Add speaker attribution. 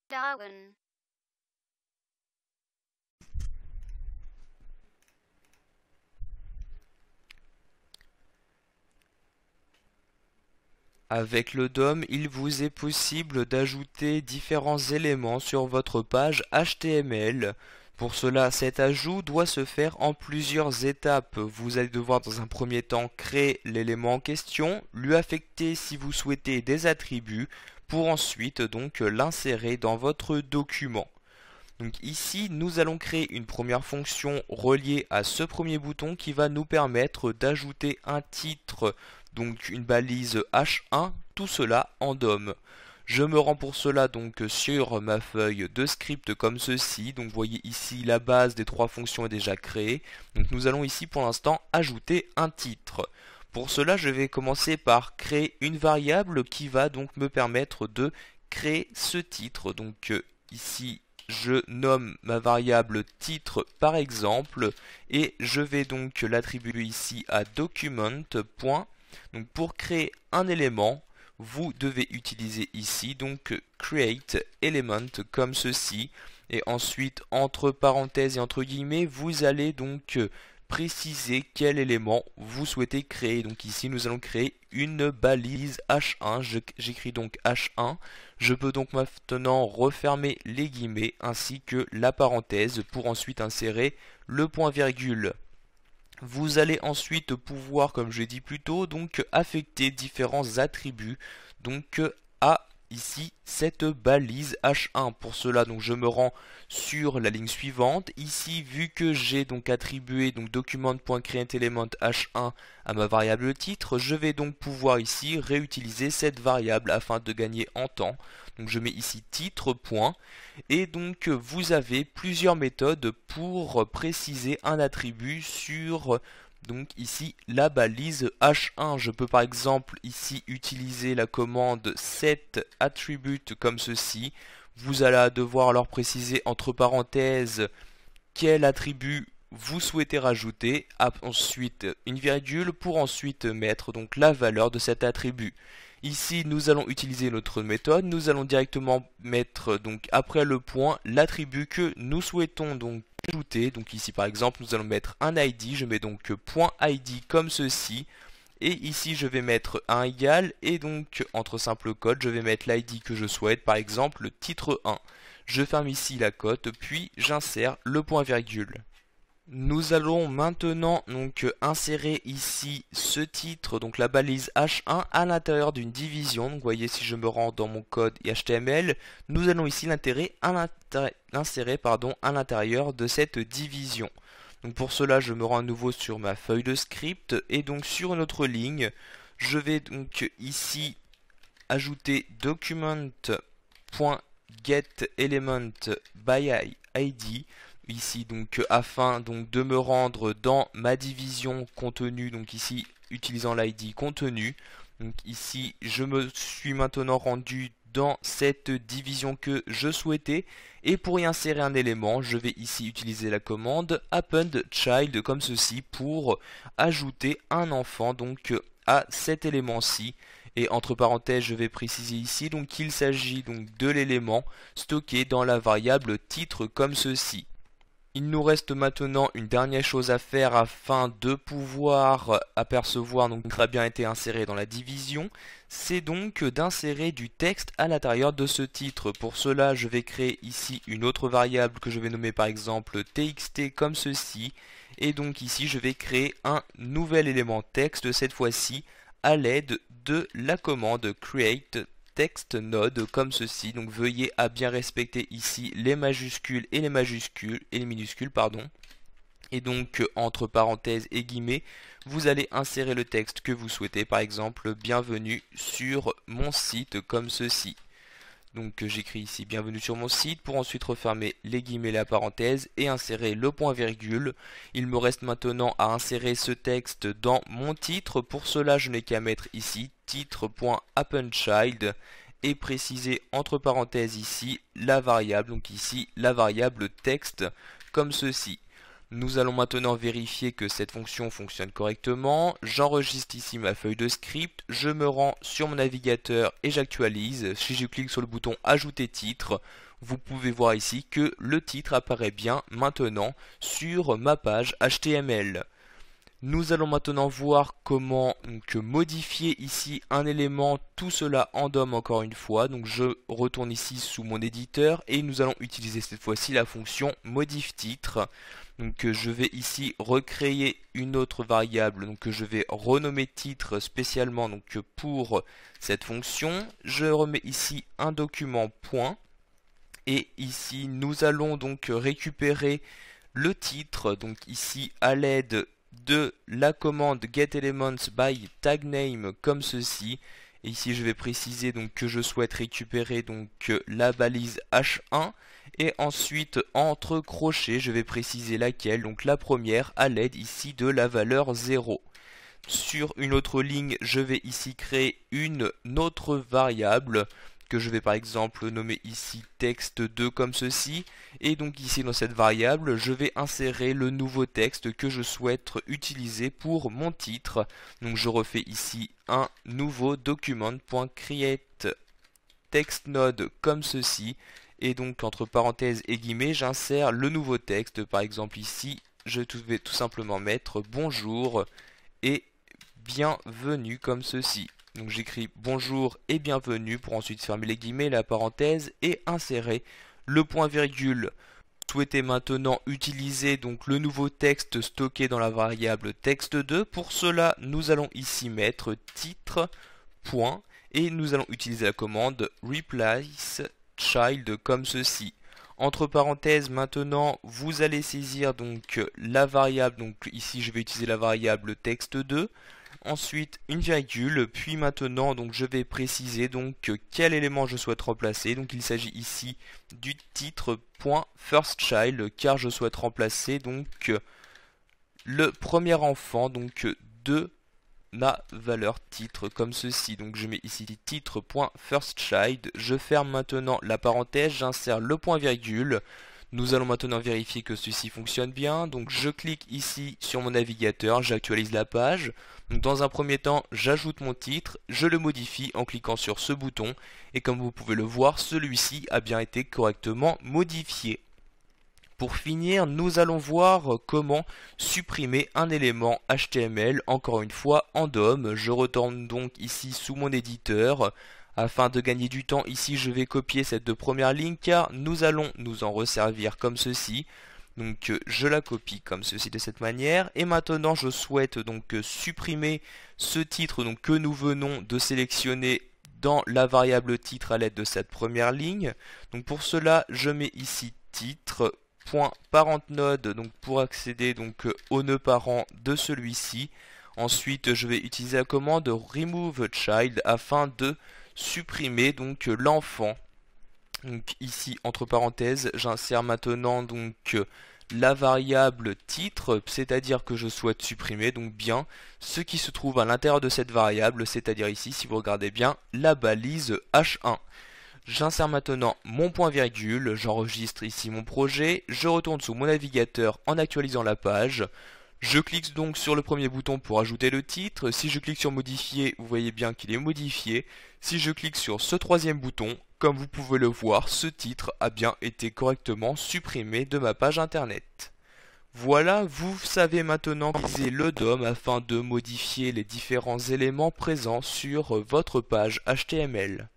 Speaker 1: Darwin.
Speaker 2: Avec le DOM, il vous est possible d'ajouter différents éléments sur votre page HTML. Pour cela, cet ajout doit se faire en plusieurs étapes. Vous allez devoir dans un premier temps créer l'élément en question, lui affecter si vous souhaitez des attributs, pour ensuite donc l'insérer dans votre document. Donc ici, nous allons créer une première fonction reliée à ce premier bouton qui va nous permettre d'ajouter un titre, donc une balise H1, tout cela en DOM. Je me rends pour cela donc sur ma feuille de script comme ceci. Donc vous voyez ici la base des trois fonctions est déjà créée. Donc nous allons ici pour l'instant ajouter un titre. Pour cela, je vais commencer par créer une variable qui va donc me permettre de créer ce titre. Donc ici, je nomme ma variable titre par exemple et je vais donc l'attribuer ici à document. Donc pour créer un élément, vous devez utiliser ici donc create element comme ceci et ensuite entre parenthèses et entre guillemets vous allez donc préciser quel élément vous souhaitez créer. Donc ici nous allons créer une balise H1, j'écris donc H1, je peux donc maintenant refermer les guillemets ainsi que la parenthèse pour ensuite insérer le point virgule. Vous allez ensuite pouvoir, comme je l'ai dit plus tôt, donc affecter différents attributs donc à ici cette balise H1. Pour cela, donc je me rends sur la ligne suivante. Ici, vu que j'ai donc attribué donc document.createElement H1 à ma variable titre, je vais donc pouvoir ici réutiliser cette variable afin de gagner en temps. Donc je mets ici titre point et donc vous avez plusieurs méthodes pour préciser un attribut sur donc ici la balise H1. Je peux par exemple ici utiliser la commande setAttribute comme ceci. Vous allez devoir alors préciser entre parenthèses quel attribut vous souhaitez rajouter, ensuite une virgule pour ensuite mettre donc la valeur de cet attribut. Ici, nous allons utiliser notre méthode. Nous allons directement mettre donc après le point l'attribut que nous souhaitons donc ajouter. Donc ici, par exemple, nous allons mettre un ID. Je mets donc point ID comme ceci. Et ici, je vais mettre un égal. Et donc, entre simple code, je vais mettre l'ID que je souhaite. Par exemple, le titre 1. Je ferme ici la cote, puis j'insère le point virgule. Nous allons maintenant donc insérer ici ce titre, donc la balise H1 à l'intérieur d'une division. Donc vous voyez, si je me rends dans mon code HTML, nous allons ici l'insérer à l'intérieur de cette division. Donc pour cela, je me rends à nouveau sur ma feuille de script et donc sur une autre ligne, je vais donc ici ajouter document.getElementById ici donc afin donc de me rendre dans ma division contenu, donc ici utilisant l'ID contenu. Donc ici je me suis maintenant rendu dans cette division que je souhaitais et pour y insérer un élément je vais ici utiliser la commande appendChild comme ceci pour ajouter un enfant donc à cet élément-ci. Et entre parenthèses, je vais préciser ici donc qu'il s'agit donc de l'élément stocké dans la variable titre comme ceci. Il nous reste maintenant une dernière chose à faire afin de pouvoir apercevoir donc qui a bien été inséré dans la division, c'est donc d'insérer du texte à l'intérieur de ce titre. Pour cela, je vais créer ici une autre variable que je vais nommer par exemple txt comme ceci. Et donc ici, je vais créer un nouvel élément texte cette fois-ci à l'aide de la commande create text node comme ceci. Donc veuillez à bien respecter ici les majuscules et les minuscules pardon. Et donc entre parenthèses et guillemets, vous allez insérer le texte que vous souhaitez, par exemple bienvenue sur mon site comme ceci. Donc j'écris ici bienvenue sur mon site pour ensuite refermer les guillemets et la parenthèse et insérer le point virgule. Il me reste maintenant à insérer ce texte dans mon titre. Pour cela, je n'ai qu'à mettre ici titre.appendChild et préciser entre parenthèses ici la variable, donc ici la variable texte comme ceci. Nous allons maintenant vérifier que cette fonction fonctionne correctement. J'enregistre ici ma feuille de script, je me rends sur mon navigateur et j'actualise. Si je clique sur le bouton ajouter titre, vous pouvez voir ici que le titre apparaît bien maintenant sur ma page HTML. Nous allons maintenant voir comment modifier ici un élément, tout cela en DOM encore une fois. Donc je retourne ici sous mon éditeur et nous allons utiliser cette fois-ci la fonction modif titre. Donc je vais ici recréer une autre variable donc que je vais renommer titre spécialement donc pour cette fonction. Je remets ici un document point et ici nous allons donc récupérer le titre donc ici à l'aide de la commande getElementsByTagName comme ceci. Et ici je vais préciser donc que je souhaite récupérer donc la balise H1 et ensuite entre crochets je vais préciser laquelle, donc la première à l'aide ici de la valeur 0. Sur une autre ligne je vais ici créer une autre variable que je vais par exemple nommer ici texte2 comme ceci, et donc ici dans cette variable je vais insérer le nouveau texte que je souhaite utiliser pour mon titre. Donc je refais ici un nouveau document.create textNode comme ceci, et donc entre parenthèses et guillemets j'insère le nouveau texte. Par exemple ici je vais tout simplement mettre bonjour et bienvenue comme ceci. Donc j'écris bonjour et bienvenue pour ensuite fermer les guillemets, la parenthèse et insérer le point virgule. Souhaitez maintenant utiliser donc le nouveau texte stocké dans la variable texte2. Pour cela, nous allons ici mettre titre point et nous allons utiliser la commande replace child comme ceci. Entre parenthèses, maintenant, vous allez saisir donc la variable, donc ici je vais utiliser la variable texte2. Ensuite une virgule, puis maintenant donc je vais préciser donc quel élément je souhaite remplacer. Donc il s'agit ici du titre.firstChild car je souhaite remplacer donc le premier enfant donc de ma valeur titre comme ceci. Donc je mets ici titre.firstChild, je ferme maintenant la parenthèse, j'insère le point virgule. Nous allons maintenant vérifier que ceci fonctionne bien. Donc je clique ici sur mon navigateur, j'actualise la page. Donc dans un premier temps, j'ajoute mon titre, je le modifie en cliquant sur ce bouton. Et comme vous pouvez le voir, celui-ci a bien été correctement modifié. Pour finir, nous allons voir comment supprimer un élément HTML, encore une fois en DOM. Je retourne donc ici sous mon éditeur. Afin de gagner du temps, ici je vais copier cette deux premières lignes car nous allons nous en resservir comme ceci. Donc je la copie comme ceci de cette manière. Et maintenant je souhaite donc supprimer ce titre donc, que nous venons de sélectionner dans la variable titre à l'aide de cette première ligne. Donc pour cela je mets ici titre.parentNode donc pour accéder donc au nœud parent de celui-ci. Ensuite je vais utiliser la commande removeChild afin de supprimer donc l'enfant. Donc ici entre parenthèses j'insère maintenant donc la variable titre, c'est-à-dire que je souhaite supprimer donc bien ce qui se trouve à l'intérieur de cette variable, c'est-à-dire ici si vous regardez bien la balise H1. J'insère maintenant mon point virgule, j'enregistre ici mon projet, je retourne sous mon navigateur en actualisant la page. Je clique donc sur le premier bouton pour ajouter le titre. Si je clique sur modifier, vous voyez bien qu'il est modifié. Si je clique sur ce troisième bouton, comme vous pouvez le voir, ce titre a bien été correctement supprimé de ma page internet. Voilà, vous savez maintenant utiliser le DOM afin de modifier les différents éléments présents sur votre page HTML.